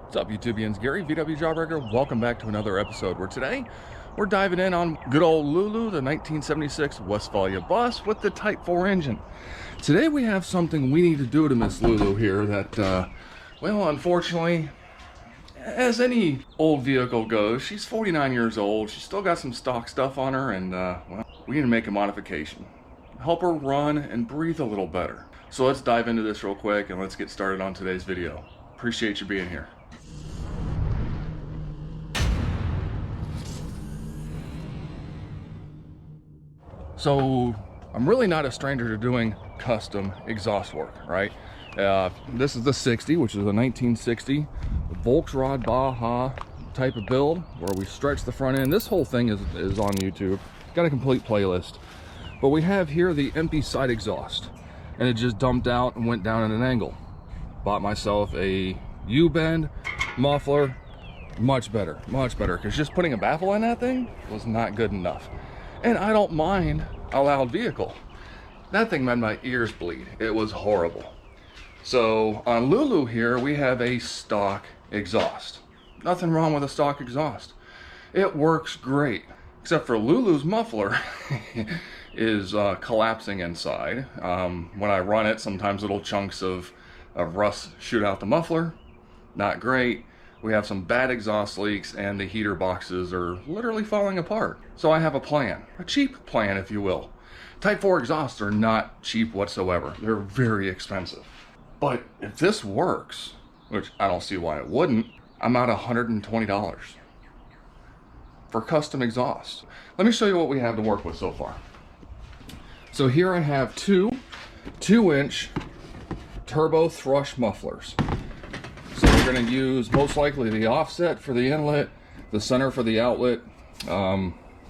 What's up, YouTubians? Gary, VWJawbreaker. Welcome back to another episode where today we're diving in on good old Lulu, the 1976 Westphalia bus with the Type 4 engine. Today we have something we need to do to Miss Lulu here that, well, unfortunately, as any old vehicle goes, she's 49 years old. She's still got some stock stuff on her, and, well, we need to make a modification. Help her run and breathe a little better. So let's dive into this real quick and let's get started on today's video. Appreciate you being here. So I'm really not a stranger to doing custom exhaust work, right? This is the 60, which is a 1960 Volkswagen Baja type of build where we stretch the front end. This whole thing is on YouTube. Got a complete playlist. But we have here the empty side exhaust, and it just dumped out and went down at an angle. Bought myself a U-bend muffler. Much better, because just putting a baffle in that thing was not good enough. And I don't mind a loud vehicle. That thing made my ears bleed. It was horrible. So on Lulu here, we have a stock exhaust. Nothing wrong with a stock exhaust. It works great, except for Lulu's muffler is collapsing inside. When I run it, sometimes little chunks of rust shoot out the muffler. Not great. We have some bad exhaust leaks, and the heater boxes are literally falling apart. So I have a plan, a cheap plan, if you will. Type 4 exhausts are not cheap whatsoever. They're very expensive. But if this works, which I don't see why it wouldn't, I'm out $120 for custom exhaust. Let me show you what we have to work with so far. So here I have two 2-inch turbo thrush mufflers. So we're going to use most likely the offset for the inlet, the center for the outlet.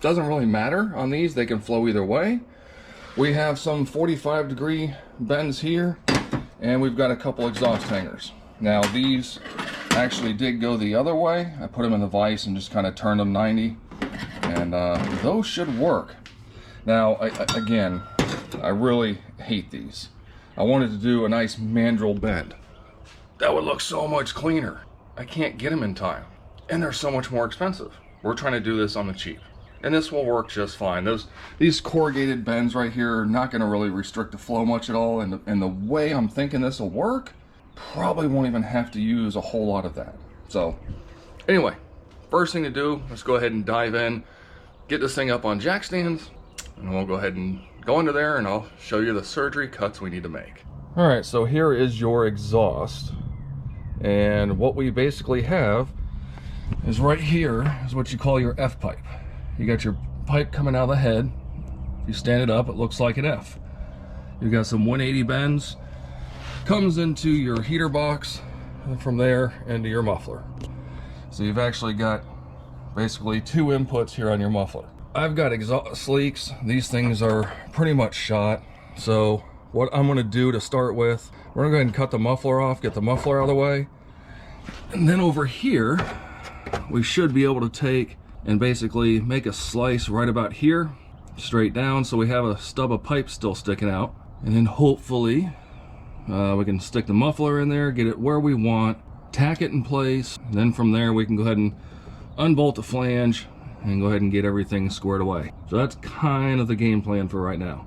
Doesn't really matter on these, they can flow either way. We have some 45-degree bends here, and we've got a couple exhaust hangers. Now these actually did go the other way. I put them in the vise and just kind of turned them 90, and those should work. Now again, I really hate these. I wanted to do a nice mandrel bend. That would look so much cleaner. I can't get them in time, and they're so much more expensive. We're trying to do this on the cheap, and this will work just fine. These corrugated bends right here are not going to really restrict the flow much at all, and the way I'm thinking this will work, probably won't even have to use a whole lot of that. So anyway, first thing to do, let's go ahead and dive in, get this thing up on jack stands, and we'll go ahead and go into there, and I'll show you the surgery cuts we need to make. All right, so here is your exhaust. And what we basically have is right here is what you call your F pipe. You got your pipe coming out of the head. If you stand it up, it looks like an F. You've got some 180 bends. Comes into your heater box, and from there into your muffler. So you've actually got basically two inputs here on your muffler. I've got exhaust leaks. These things are pretty much shot. So what I'm going to do to start with, we're going to go ahead and cut the muffler off, get the muffler out of the way. And then over here, we should be able to take and basically make a slice right about here, straight down, so we have a stub of pipe still sticking out. And then hopefully we can stick the muffler in there, get it where we want, tack it in place. And then from there we can go ahead and unbolt the flange and go ahead and get everything squared away. So that's kind of the game plan for right now.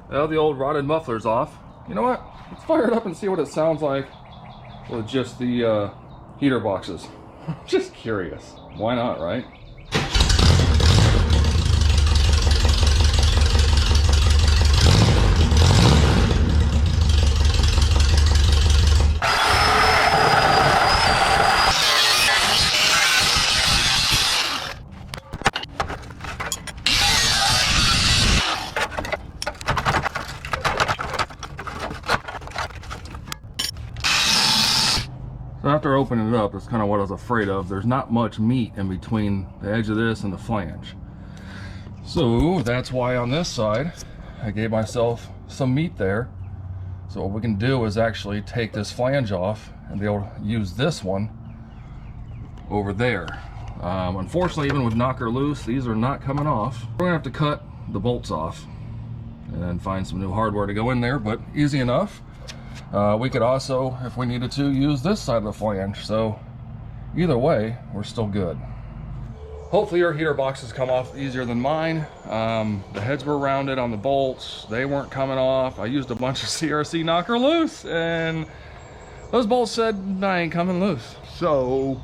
Now the old rotted muffler's off. You know what? Let's fire it up and see what it sounds like with just the heater boxes. Just curious. Why not, right? So after opening it up, that's kind of what I was afraid of. There's not much meat in between the edge of this and the flange. So that's why on this side, I gave myself some meat there So what we can do is actually take this flange off and be able to use this one over there. Unfortunately, even with knocker loose, these are not coming off. We're gonna have to cut the bolts off and then find some new hardware to go in there, but easy enough. We could also, if we needed to, use this side of the flange. So either way, we're still good. Hopefully your heater boxes come off easier than mine. The heads were rounded on the bolts. They weren't coming off. I used a bunch of CRC knocker loose and those bolts said, I ain't coming loose. So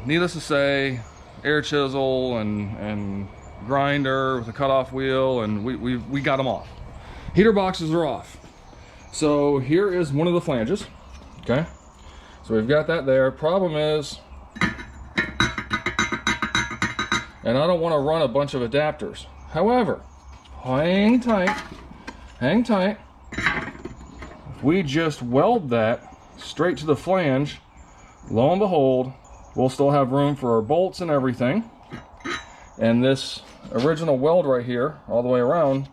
needless to say, air chisel and grinder with a cutoff wheel, and we got them off. Heater boxes are off. So here is one of the flanges, okay? So we've got that there. Problem is, and I don't want to run a bunch of adapters. However, hang tight, hang tight. If we just weld that straight to the flange, lo and behold, we'll still have room for our bolts and everything. And this original weld right here, all the way around,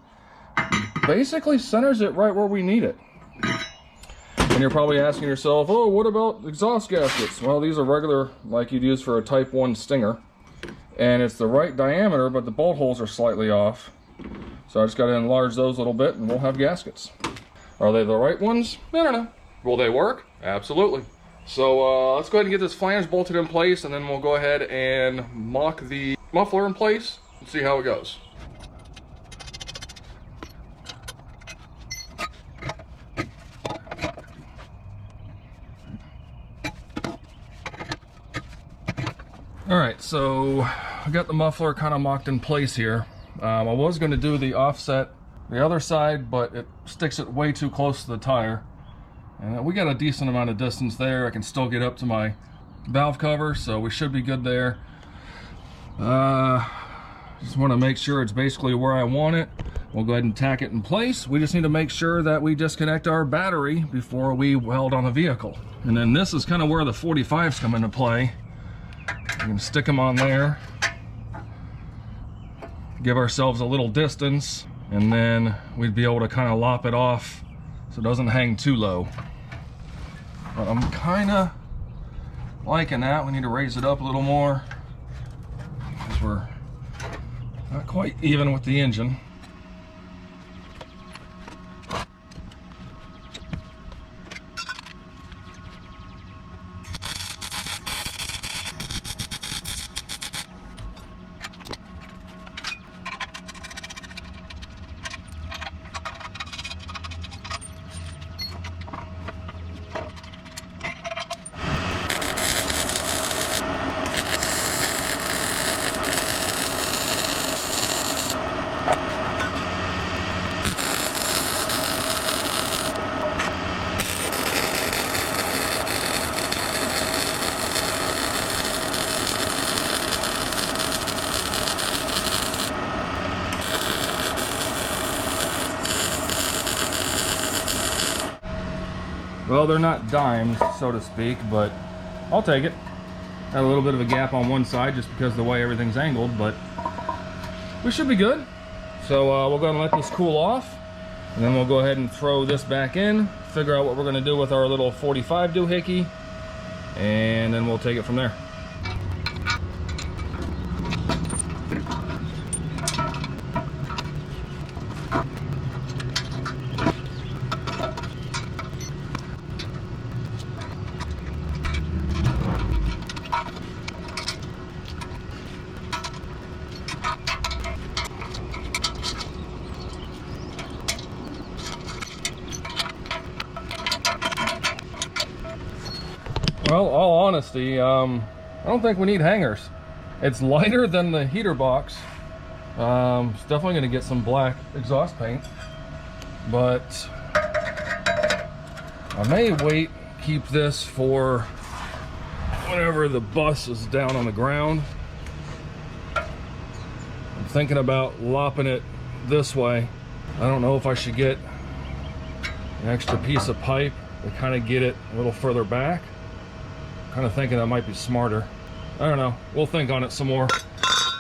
basically centers it right where we need it. And you're probably asking yourself, oh, what about exhaust gaskets? Well, these are regular, like you'd use for a Type 1 Stinger. And it's the right diameter, but the bolt holes are slightly off. So I just got to enlarge those a little bit and we'll have gaskets. Are they the right ones? I don't know. Will they work? Absolutely. So let's go ahead and get this flange bolted in place, and then we'll go ahead and mock the muffler in place and see how it goes. Alright, so I got the muffler kind of mocked in place here. I was going to do the offset the other side, but it sticks it way too close to the tire. And we got a decent amount of distance there. I can still get up to my valve cover, so we should be good there. Just want to make sure it's basically where I want it. We'll go ahead and tack it in place. We just need to make sure that we disconnect our battery before we weld on the vehicle. And then this is kind of where the 45s come into play. We can stick them on there, give ourselves a little distance, and then we'd be able to kind of lop it off so it doesn't hang too low. But I'm kind of liking that. We need to raise it up a little more because we're not quite even with the engine. Well, they're not dimes, so to speak, but I'll take it. Had a little bit of a gap on one side just because of the way everything's angled, but we should be good. So we'll go ahead and let this cool off, and then we'll go ahead and throw this back in, figure out what we're going to do with our little 45 doohickey, and then we'll take it from there. Well, all honesty, I don't think we need hangers. It's lighter than the heater box. It's definitely going to get some black exhaust paint, but I may wait, keep this for whenever the bus is down on the ground. I'm thinking about lopping it this way. I don't know if I should get an extra piece of pipe to kind of get it a little further back. Kind of thinking that might be smarter. I don't know. We'll think on it some more.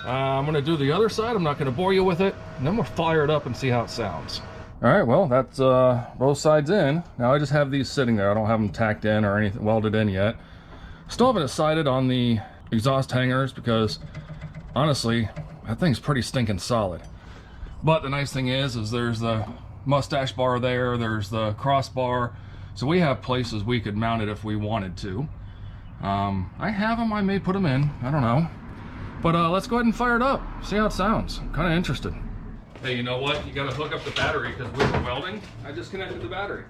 I'm going to do the other side. I'm not going to bore you with it. And then we'll fire it up and see how it sounds. All right, well, that's both sides in. Now I just have these sitting there. I don't have them tacked in or anything welded in yet. Still haven't decided on the exhaust hangers because honestly, that thing's pretty stinking solid. But the nice thing is there's the mustache bar there, there's the crossbar, so we have places we could mount it if we wanted to. I have them, I may put them in, I don't know. But let's go ahead and fire it up, see how it sounds. I'm kind of interested. Hey, you know what? You gotta hook up the battery because we were welding. I disconnected the battery.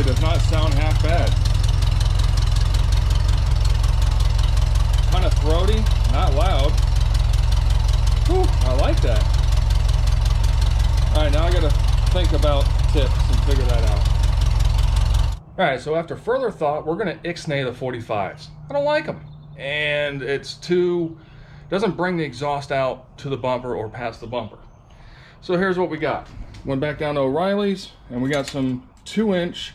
Does not sound half bad. Kind of throaty, not loud. Whew, I like that. All right, now I gotta think about tips and figure that out. All right, so after further thought, we're gonna ixnay the 45s. I don't like them. And doesn't bring the exhaust out to the bumper or past the bumper. So here's what we got. Went back down to O'Reilly's and we got some 2-inch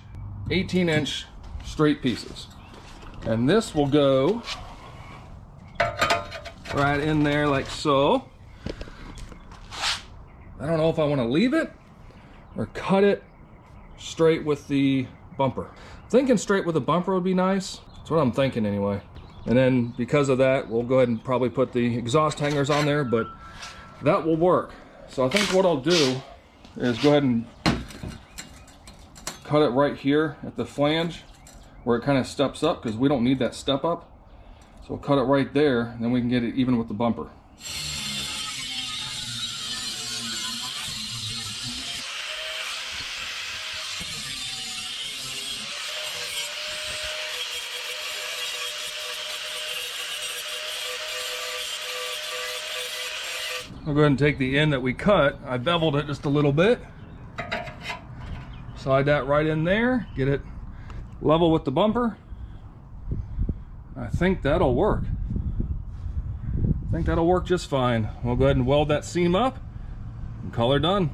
18-inch straight pieces, and this will go right in there like so. I don't know if I want to leave it or cut it straight with the bumper. Thinking straight with the bumper would be nice. That's what I'm thinking anyway. And then because of that, we'll go ahead and probably put the exhaust hangers on there, but that will work. So I think what I'll do is go ahead and cut it right here at the flange where it kind of steps up, because we don't need that step up. So we'll cut it right there, and then we can get it even with the bumper. I'll go ahead and take the end that we cut. I beveled it just a little bit. Slide that right in there, get it level with the bumper. I think that'll work. I think that'll work just fine. We'll go ahead and weld that seam up and call her done.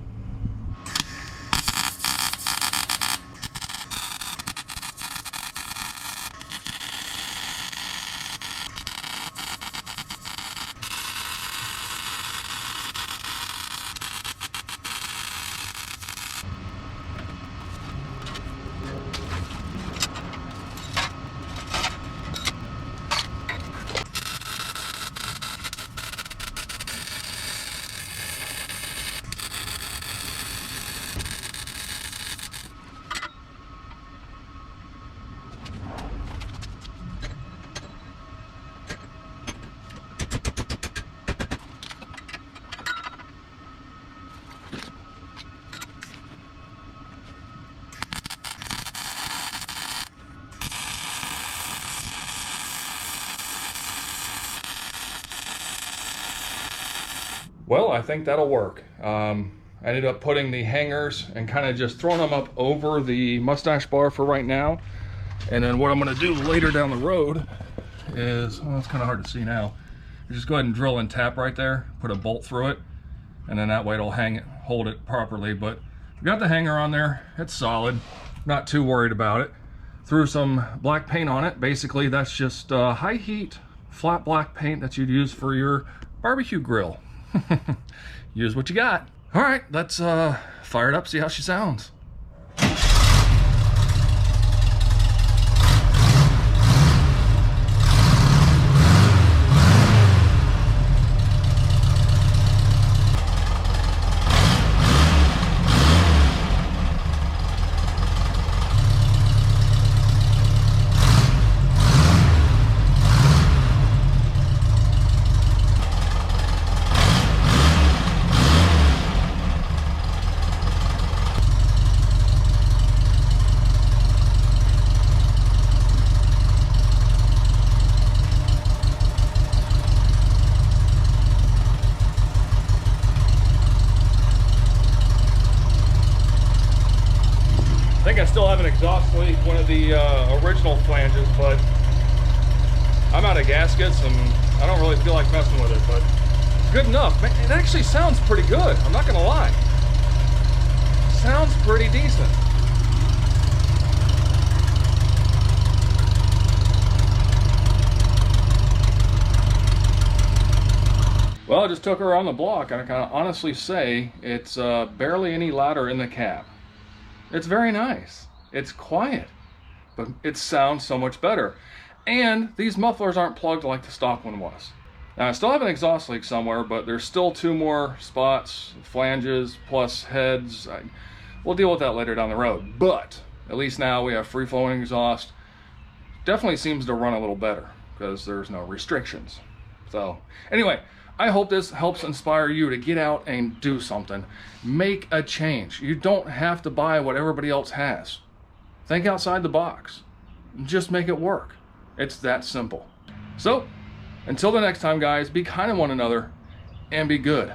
Well, I think that'll work. I ended up putting the hangers and kind of just throwing them up over the mustache bar for right now. And then what I'm going to do later down the road is, well, it's kind of hard to see now. Just go ahead and drill and tap right there, put a bolt through it, and then that way it'll hold it properly. But we got the hanger on there, it's solid, not too worried about it. Threw some black paint on it. Basically, that's just high heat, flat black paint that you'd use for your barbecue grill. Use what you got. All right, let's fire it up, see how she sounds. think I still have an exhaust leak, one of the original flanges, but I'm out of gaskets and I don't really feel like messing with it, but good enough. Man, it actually sounds pretty good, I'm not gonna lie. Sounds pretty decent. Well, I just took her around the block and I can honestly say it's barely any louder in the cab. It's very nice. It's quiet, but it sounds so much better. And these mufflers aren't plugged like the stock one was. Now, I still have an exhaust leak somewhere, but there's still 2 more spots, flanges, plus heads. We'll deal with that later down the road. But at least now we have free-flowing exhaust. Definitely seems to run a little better because there's no restrictions. So anyway, I hope this helps inspire you to get out and do something. Make a change. You don't have to buy what everybody else has. Think outside the box. Just make it work. It's that simple. So, until the next time, guys, be kind to one another and be good.